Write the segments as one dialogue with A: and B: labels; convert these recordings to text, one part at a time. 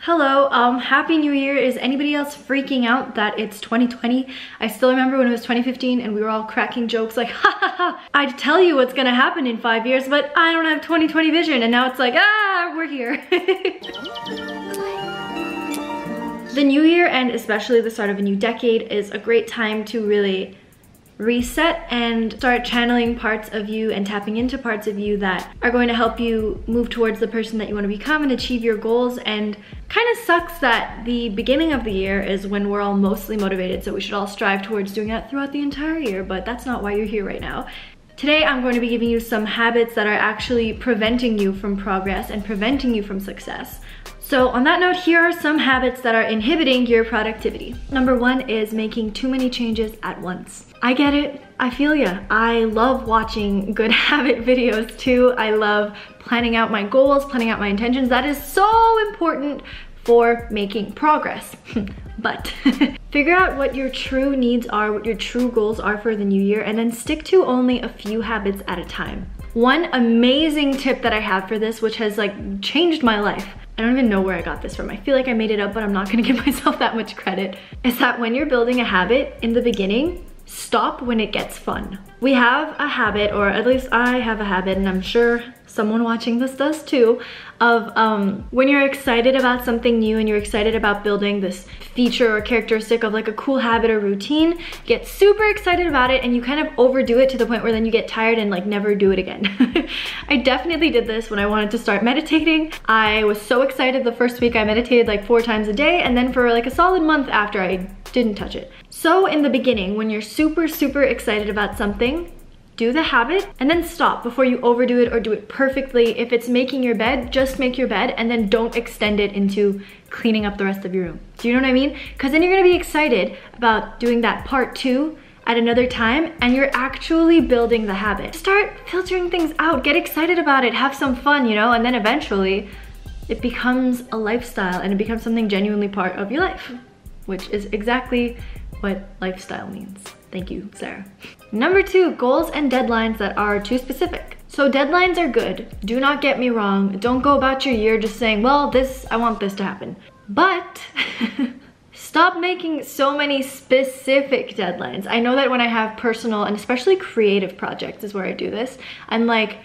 A: Hello, Happy New Year. Is anybody else freaking out that it's 2020? I still remember when it was 2015 and we were all cracking jokes like, ha ha ha, I'd tell you what's gonna happen in 5 years, but I don't have 2020 vision. And now it's like, we're here. The new year, and especially the start of a new decade, is a great time to really reset and start channeling parts of you and tapping into parts of you that are going to help you move towards the person that you want to become and achieve your goals. And kind of sucks that the beginning of the year is when we're all mostly motivated, so we should all strive towards doing that throughout the entire year, but that's not why you're here right now. Today I'm going to be giving you some habits that are actually preventing you from progress and preventing you from success. So on that note, here are some habits that are inhibiting your productivity. Number one is making too many changes at once. I get it, I feel ya. I love watching good habit videos too. I love planning out my goals, planning out my intentions. That is so important for making progress. But figure out what your true needs are, what your true goals are for the new year, and then stick to only a few habits at a time. One amazing tip that I have for this, which has like changed my life, I don't even know where I got this from. I feel like I made it up, but I'm not gonna give myself that much credit, is that when you're building a habit in the beginning, stop when it gets fun. We have a habit, or at least I have a habit, and I'm sure someone watching this does too, of when you're excited about something new and you're excited about building this feature or characteristic of like a cool habit or routine, get super excited about it and you kind of overdo it to the point where then you get tired and like never do it again. I definitely did this when I wanted to start meditating. I was so excited the first week I meditated like 4 times a day, and then for like a solid month after I didn't touch it. So in the beginning, when you're super excited about something, do the habit and then stop before you overdo it or do it perfectly. If it's making your bed, just make your bed and then don't extend it into cleaning up the rest of your room. Do you know what I mean? Because then you're gonna be excited about doing that part 2 at another time and you're actually building the habit. Start filtering things out, get excited about it, have some fun, you know, and then eventually it becomes a lifestyle and it becomes something genuinely part of your life, which is exactly what lifestyle means. Thank you, Sarah. Number 2, goals and deadlines that are too specific. So deadlines are good. Do not get me wrong. Don't go about your year just saying, well, I want this to happen. But stop making so many specific deadlines. I know that when I have personal and especially creative projects is where I do this. I'm like,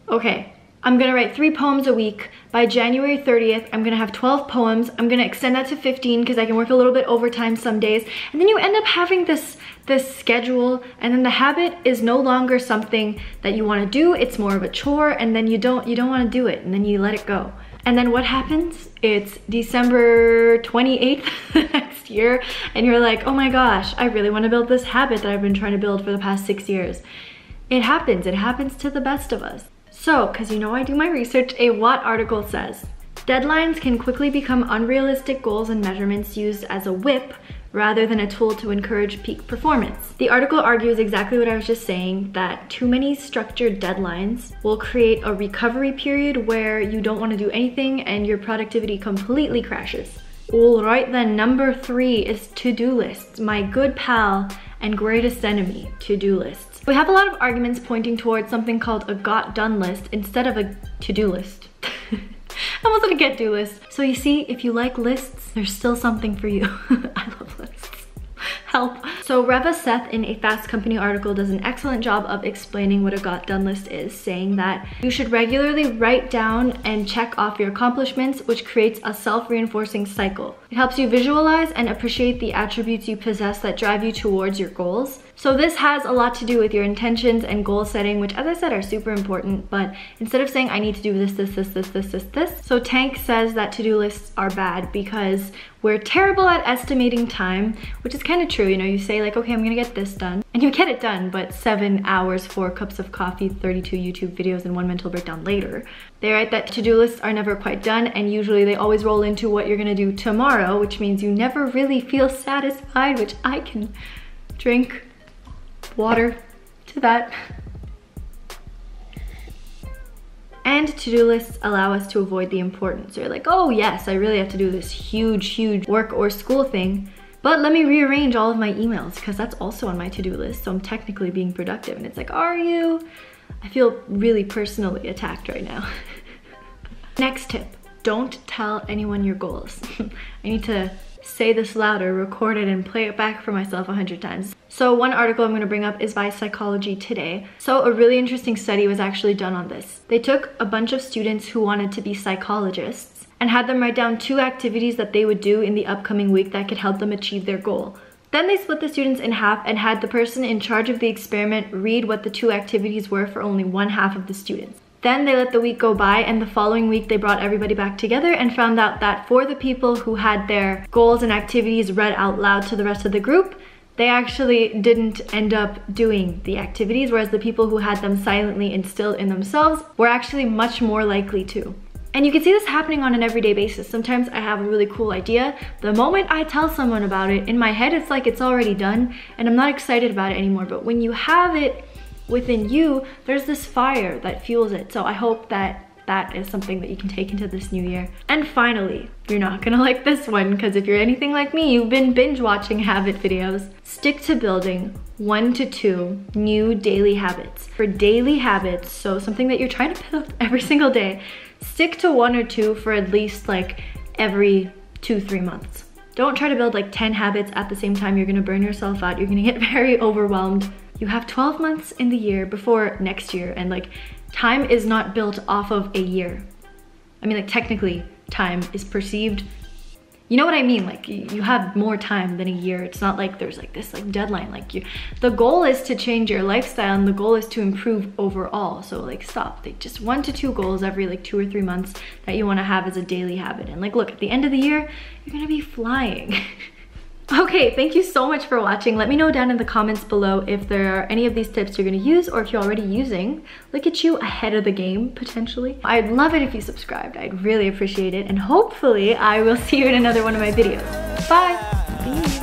A: okay, I'm gonna write 3 poems a week. By January 30th, I'm gonna have 12 poems. I'm gonna extend that to 15 because I can work a little bit overtime some days. And then you end up having this schedule, and then the habit is no longer something that you wanna do. It's more of a chore, and then you don't wanna do it, and then you let it go. And then what happens? It's December 28th next year, and you're like, oh my gosh, I really wanna build this habit that I've been trying to build for the past 6 years. It happens to the best of us. So, because you know I do my research, a Watt article says, deadlines can quickly become unrealistic goals and measurements used as a whip rather than a tool to encourage peak performance. The article argues exactly what I was just saying, that too many structured deadlines will create a recovery period where you don't want to do anything and your productivity completely crashes. All right then, number 3 is to-do lists. My good pal and greatest enemy, to-do lists. We have a lot of arguments pointing towards something called a got done list instead of a to-do list. I wasn't a get-do list. So you see, if you like lists, there's still something for you. I love lists. Help. So Reva Seth in a Fast Company article does an excellent job of explaining what a got done list is, saying that you should regularly write down and check off your accomplishments, which creates a self-reinforcing cycle. It helps you visualize and appreciate the attributes you possess that drive you towards your goals. So this has a lot to do with your intentions and goal setting, which as I said are super important, but instead of saying I need to do this. So Tank says that to-do lists are bad because we're terrible at estimating time, which is kind of true. You know, you say like, okay, I'm gonna get this done, and you get it done, but 7 hours, 4 cups of coffee, 32 YouTube videos, and 1 mental breakdown later. They write that to-do lists are never quite done, and usually they always roll into what you're gonna do tomorrow, which means you never really feel satisfied, which I can drink water to that. And to-do lists allow us to avoid the important. So you're like, oh yes, I really have to do this huge work or school thing, but let me rearrange all of my emails because that's also on my to-do list, so I'm technically being productive. And it's like, are you? I feel really personally attacked right now. Next tip, don't tell anyone your goals. I need to say this louder, record it, and play it back for myself 100 times. So one article I'm going to bring up is by Psychology Today. So a really interesting study was actually done on this. They took a bunch of students who wanted to be psychologists and had them write down 2 activities that they would do in the upcoming week that could help them achieve their goal. Then they split the students in half and had the person in charge of the experiment read what the 2 activities were for only one half of the students. Then they let the week go by, and the following week they brought everybody back together and found out that for the people who had their goals and activities read out loud to the rest of the group, they actually didn't end up doing the activities, whereas the people who had them silently instilled in themselves were actually much more likely to. And you can see this happening on an everyday basis. Sometimes I have a really cool idea. The moment I tell someone about it, in my head it's like it's already done and I'm not excited about it anymore. But when you have it within you, there's this fire that fuels it. So I hope that that is something that you can take into this new year. And finally, you're not gonna like this one, because if you're anything like me, you've been binge watching habit videos. Stick to building 1 to 2 new daily habits. For daily habits, so something that you're trying to build every single day, stick to 1 or 2 for at least like every 2-3 months. Don't try to build like 10 habits at the same time. You're gonna burn yourself out. You're gonna get very overwhelmed. You have 12 months in the year before next year, and like time is not built off of a year. I mean, like technically time is perceived, you know what I mean? Like you have more time than a year. It's not like there's like this like deadline. Like the goal is to change your lifestyle, and the goal is to improve overall. So like stop, like just 1 to 2 goals every like 2 or 3 months that you want to have as a daily habit. And like, look, at the end of the year, you're gonna be flying. Okay, thank you so much for watching. Let me know down in the comments below if there are any of these tips you're gonna use, or if you're already using. Look at you, ahead of the game, potentially. I'd love it if you subscribed. I'd really appreciate it. And hopefully I will see you in another one of my videos. Bye. Peace.